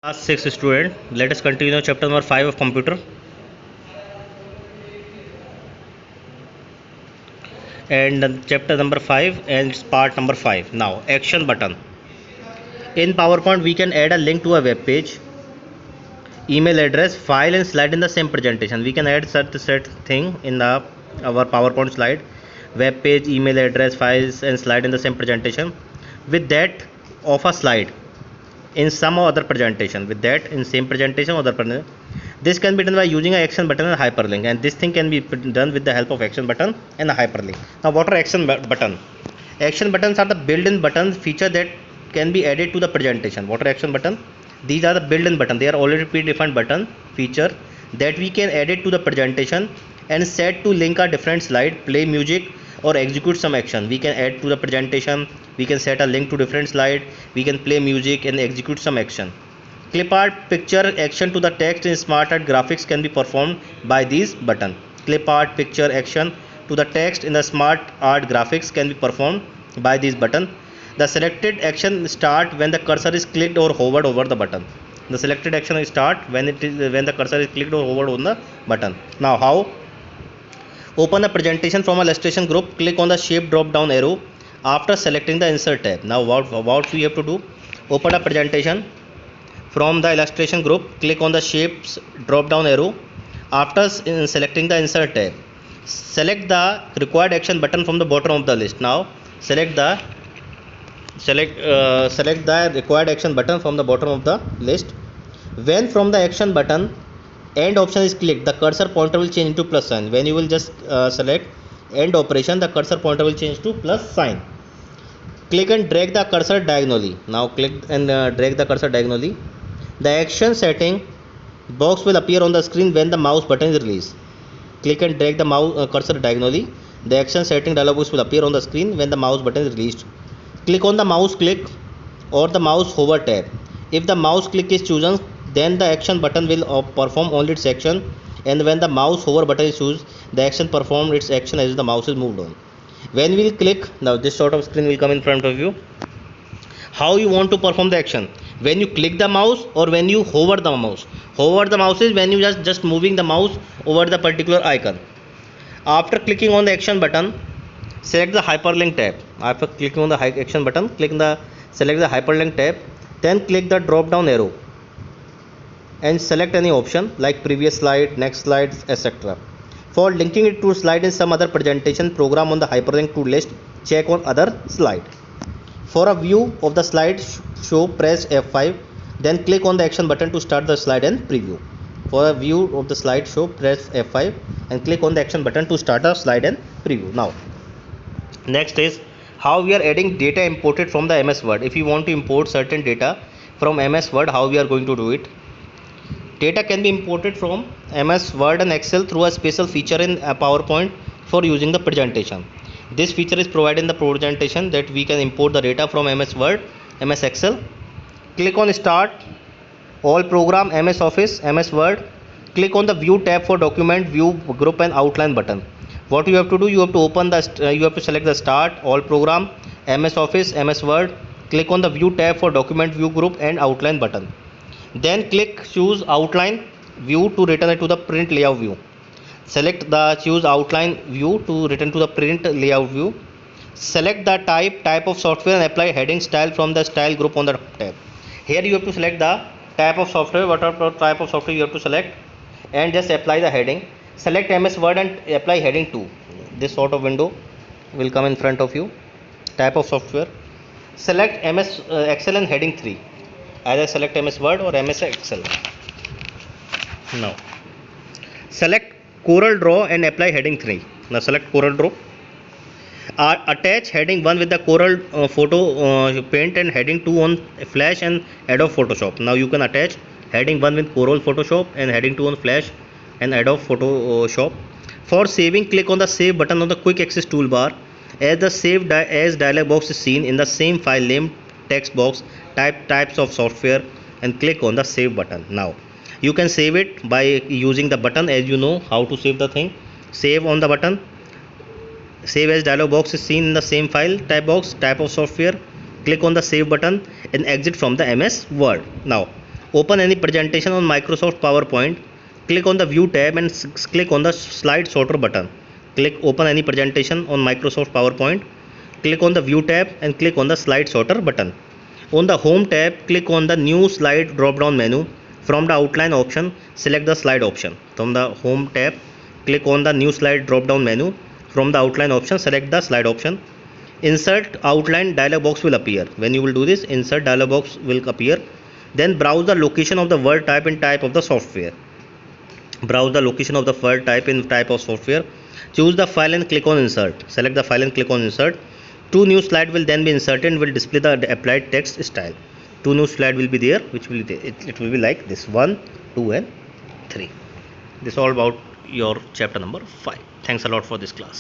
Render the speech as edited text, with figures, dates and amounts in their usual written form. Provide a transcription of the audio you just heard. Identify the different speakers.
Speaker 1: Class 6 student, let us continue chapter number 5 of computer, and chapter number 5 and it's part number 5. Now action button. In PowerPoint we can add a link to a web page, email address, file and slide in the same presentation. We can add such thing in the our PowerPoint slide, web page, email address, files and slide in the same presentation with that of a slide in some other presentation, with that in same presentation or other presentation. This can be done by using an action button and hyperlink, and this thing can be done with the help of action button and a hyperlink. Now what are action button? Action buttons are the built-in button feature that can be added to the presentation. What are action button? These are the built-in button. They are already predefined button feature that we can add it to the presentation and set to link a different slide, play music or execute some action. We can add to the presentation, we can set a link to different slide, we can play music and execute some action. Clip art, picture, action to the text in smart art graphics can be performed by these button. Clip art, picture, action to the text in the smart art graphics can be performed by this button. The selected action start when the cursor is clicked or hovered over the button. The selected action will start when the cursor is clicked or hovered on the button. Now how? Open the presentation from a illustration group, click on the shape drop down arrow after selecting the insert tab. Now what we have to do? Open a presentation from the illustration group, click on the shapes drop down arrow after selecting the insert tab. Select the required action button from the bottom of the list. Now select the required action button from the bottom of the list. When from the action button end option is clicked, the cursor pointer will change into plus sign. When you will just select end operation, the cursor pointer will change to plus sign. Click and drag the cursor diagonally. Now click and drag the cursor diagonally. The action setting box will appear on the screen when the mouse button is released. Click and drag the mouse cursor diagonally. The action setting dialog box will appear on the screen when the mouse button is released. Click on the mouse click or the mouse hover tab. If the mouse click is chosen, then the action button will perform only its action, and when the mouse hover button is chosen, the action perform its action as the mouse is moved on. When we will click, now this sort of screen will come in front of you. How you want to perform the action? When you click the mouse or when you hover the mouse? Hover the mouse is when you just moving the mouse over the particular icon. After clicking on the action button, select the hyperlink tab. After clicking on the action button, select the hyperlink tab, then click the drop down arrow and select any option like previous slide, next slide, etc. For linking it to slide in some other presentation program on the hyperlink to list, check on other slide. For a view of the slide show, press F5, then click on the action button to start the slide and preview. For a view of the slide show, press F5 and click on the action button to start the slide and preview. Now next is how we are adding data imported from the MS Word. If you want to import certain data from MS Word, how we are going to do it? Data can be imported from MS Word and Excel through a special feature in PowerPoint for using the presentation. This feature is provided in the presentation that we can import the data from MS Word, MS Excel. Click on Start, All Program, MS Office, MS Word. Click on the View tab for Document, View, Group and Outline button. What you have to do? You have to select the Start, All Program, MS Office, MS Word. Click on the View tab for Document, View, Group and Outline button. Then choose Outline View to return it to the Print Layout View. Choose Outline View to return to the Print Layout View. Select the type of software and apply heading style from the Style group on the tab. Here you have to select the type of software, whatever type of software you have to select, and just apply the heading. Select MS Word and apply heading 2. This sort of window will come in front of you. Type of software. Select MS Excel and heading 3. Either select MS Word or MS Excel. Now select Corel Draw and apply heading 3. Now select Corel Draw. Attach heading 1 with the Corel photo paint and heading 2 on Flash and Adobe Photoshop. Now you can attach heading 1 with Corel Photoshop and heading 2 on Flash and Adobe Photoshop. For saving, click on the Save button on the Quick Access toolbar. As the Save as dialog box is seen in the same file name text box, types of software and click on the Save button. Now you can save it by using the button, as you know how to save the thing. Save on the button. Save as dialog box is seen in the same file type box, type of software. Click on the Save button and exit from the MS Word. Now Open any presentation on Microsoft PowerPoint. Click on the View tab and click on the Slide Sorter button. Click Open any presentation on Microsoft PowerPoint. Click on the View tab and click on the Slide Sorter button. On the Home tab, click on the New Slide drop-down menu. From the Outline option, select the Slide option. From the Home tab, click on the New Slide drop-down menu. From the Outline option, select the Slide option. Insert Outline dialog box will appear. When you will do this, Insert dialog box will appear. Then browse the location of the word type and type of the software. Browse the location of the word type in type of software. Choose the file and click on Insert. Select the file and click on Insert. 2 new slides will then be inserted and will display the applied text style. 2 new slides will be there, which will it will be like this: 1, 2 and 3. This is all about your chapter number 5. Thanks a lot for this class.